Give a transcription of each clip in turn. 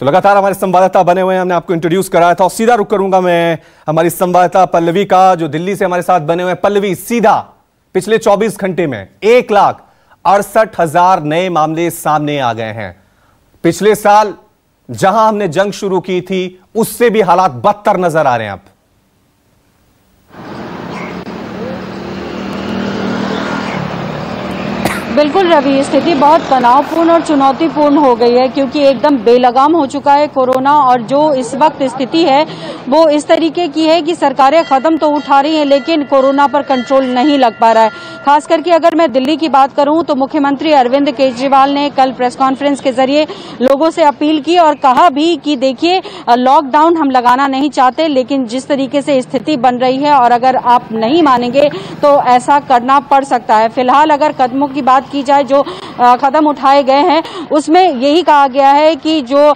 तो लगातार हमारे संवाददाता बने हुए हैं, हमने आपको इंट्रोड्यूस कराया था और सीधा रुक करूंगा मैं हमारी संवाददाता पल्लवी का, जो दिल्ली से हमारे साथ बने हुए हैं। पल्लवी, सीधा पिछले 24 घंटे में 1,68,000 नए मामले सामने आ गए हैं। पिछले साल जहां हमने जंग शुरू की थी उससे भी हालात बदतर नजर आ रहे हैं अब। बिल्कुल रवि, स्थिति बहुत तनावपूर्ण और चुनौतीपूर्ण हो गई है क्योंकि एकदम बेलगाम हो चुका है कोरोना। और जो इस वक्त स्थिति है वो इस तरीके की है कि सरकारें कदम तो उठा रही हैं लेकिन कोरोना पर कंट्रोल नहीं लग पा रहा है। खास करके अगर मैं दिल्ली की बात करूं तो मुख्यमंत्री अरविंद केजरीवाल ने कल प्रेस कॉन्फ्रेंस के जरिए लोगों से अपील की और कहा भी कि देखिए, लॉकडाउन हम लगाना नहीं चाहते, लेकिन जिस तरीके से स्थिति बन रही है और अगर आप नहीं मानेंगे तो ऐसा करना पड़ सकता है। फिलहाल अगर कदमों की बात की जाए जो कदम उठाए गए हैं उसमें यही कहा गया है कि जो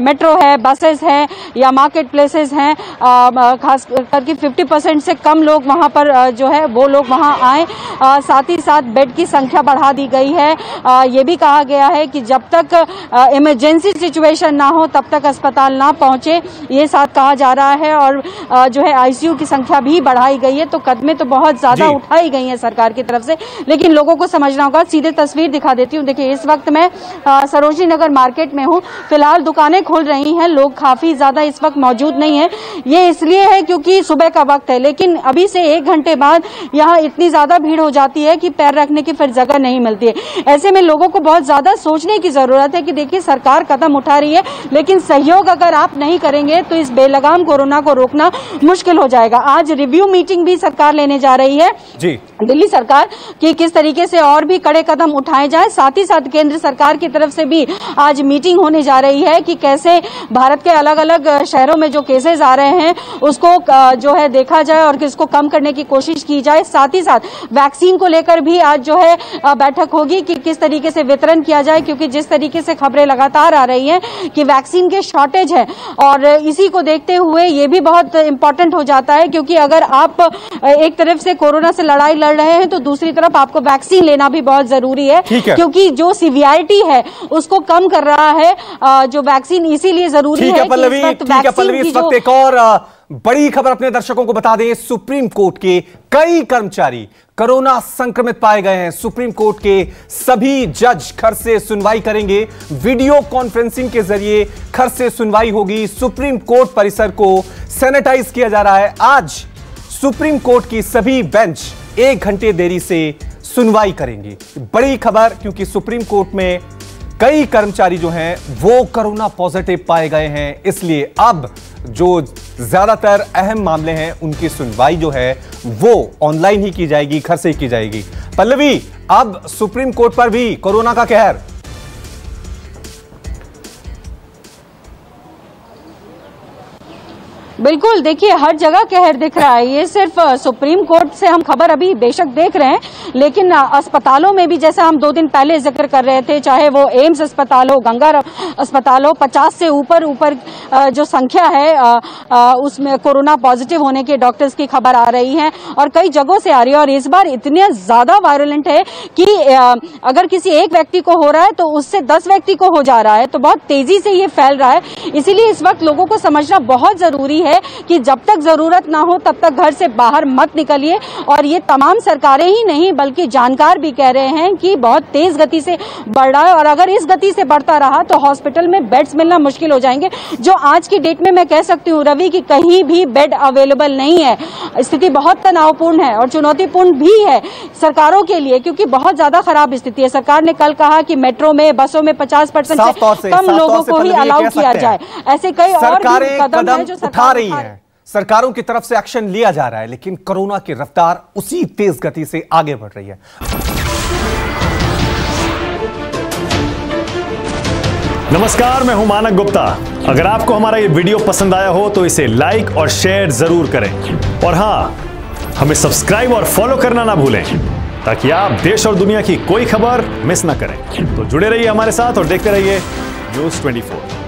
मेट्रो है, बसेस हैं या मार्केट प्लेसेस हैं, खास करके 50% से कम लोग वहां पर जो है वो लोग वहां आए। साथ ही साथ बेड की संख्या बढ़ा दी गई है। ये भी कहा गया है कि जब तक इमरजेंसी सिचुएशन ना हो तब तक अस्पताल ना पहुंचे, ये साथ कहा जा रहा है। और जो है आईसीयू की संख्या भी बढ़ाई गई है। तो कदमें तो बहुत ज्यादा उठाई गई हैं सरकार की तरफ से, लेकिन लोगों को समझना होगा। सीधे तस्वीर दिखा देती हूँ। देखिए, इस वक्त मैं सरोजनी नगर मार्केट में हूँ। फिलहाल दुकानें खुल रही हैं, लोग काफी ज्यादा इस वक्त मौजूद नहीं है। ये इसलिए है क्योंकि सुबह का वक्त है, लेकिन अभी से 1 घंटे बाद यहाँ इतनी ज्यादा भीड़ हो जाती है कि पैर रखने की फिर जगह नहीं मिलती है। ऐसे में लोगों को बहुत ज्यादा सोचने की जरूरत है कि देखिए, सरकार कदम उठा रही है लेकिन सहयोग अगर आप नहीं करेंगे तो इस बेलगाम कोरोना को रोकना मुश्किल हो जाएगा। आज रिव्यू मीटिंग भी सरकार लेने जा रही है जी, दिल्ली सरकार, कि किस तरीके से और भी कड़े कदम उठाए जाए। साथ ही साथ केंद्र सरकार की तरफ से भी आज मीटिंग होने जा रही है कि कैसे भारत के अलग अलग शहरों में जो केसेस आ रहे हैं उसको जो है देखा जाए और किसको कम करने की कोशिश की जाए। साथ ही साथ वैक्सीन को लेकर भी आज जो है बैठक होगी कि किस तरीके से वितरण किया जाए, क्योंकि जिस तरीके से खबरें लगातार आ रही हैं कि वैक्सीन के शॉर्टेज है। और इसी को देखते हुए ये भी बहुत इंपॉर्टेंट हो जाता है, क्योंकि अगर आप एक तरफ से कोरोना से लड़ाई लड़ रहे हैं तो दूसरी तरफ आपको वैक्सीन लेना भी बहुत जरूरी है, क्योंकि जो सीवियरिटी है उसको कम कर रहा है जो वैक्सीन। इसीलिए जरूरी है पल्लवी, इस वक्त एक और बड़ी खबर अपने दर्शकों को बता दें। सुप्रीम कोर्ट के कई कर्मचारी कोरोना संक्रमित पाए गए हैं। सुप्रीम कोर्ट के सभी जज घर से सुनवाई करेंगे। वीडियो कॉन्फ्रेंसिंग के जरिए घर से सुनवाई होगी। सुप्रीम कोर्ट परिसर को सैनिटाइज किया जा रहा है। आज सुप्रीम कोर्ट की सभी बेंच 1 घंटे देरी से सुनवाई करेंगी। बड़ी खबर, क्योंकि सुप्रीम कोर्ट में कई कर्मचारी जो हैं वो कोरोना पॉजिटिव पाए गए हैं, इसलिए अब जो ज्यादातर अहम मामले हैं उनकी सुनवाई जो है वो ऑनलाइन ही की जाएगी, घर से ही की जाएगी। पल्लवी, अब सुप्रीम कोर्ट पर भी कोरोना का कहर। बिल्कुल, देखिए हर जगह कहर दिख रहा है। ये सिर्फ सुप्रीम कोर्ट से हम खबर अभी बेशक देख रहे हैं, लेकिन अस्पतालों में भी, जैसा हम 2 दिन पहले जिक्र कर रहे थे, चाहे वो एम्स अस्पताल हो, गंगा अस्पताल हो, 50 से ऊपर जो संख्या है उसमें कोरोना पॉजिटिव होने के डॉक्टर्स की खबर आ रही है और कई जगहों से आ रही है। और इस बार इतने ज्यादा वायलेंट है कि अगर किसी एक व्यक्ति को हो रहा है तो उससे 10 व्यक्ति को हो जा रहा है, तो बहुत तेजी से ये फैल रहा है। इसीलिए इस वक्त लोगों को समझना बहुत जरूरी है कि जब तक जरूरत ना हो तब तक घर से बाहर मत निकलिए। और ये तमाम सरकारें ही नहीं बल्कि जानकार भी कह रहे हैं कि बहुत तेज गति से बढ़ रहा है और अगर इस गति से बढ़ता रहा तो हॉस्पिटल में बेड्स मिलना मुश्किल हो जाएंगे। जो आज की डेट में मैं कह सकती हूँ रवि कि कहीं भी बेड अवेलेबल नहीं है। स्थिति बहुत तनावपूर्ण है और चुनौतीपूर्ण भी है सरकारों के लिए, क्योंकि बहुत ज्यादा खराब स्थिति है। सरकार ने कल कहा कि मेट्रो में, बसों में 50% से कम लोगों को ही अलाउ किया जाए। ऐसे कई और कदम हैं जो सरकार रही है। सरकारों की तरफ से एक्शन लिया जा रहा है, लेकिन कोरोना की रफ्तार उसी तेज गति से आगे बढ़ रही है। नमस्कार, मैं हूं मानक गुप्ता। अगर आपको हमारा ये वीडियो पसंद आया हो तो इसे लाइक और शेयर जरूर करें और हां, हमें सब्सक्राइब और फॉलो करना ना भूलें ताकि आप देश और दुनिया की कोई खबर मिस ना करें। तो जुड़े रहिए हमारे साथ और देखते रहिए न्यूज़ 24।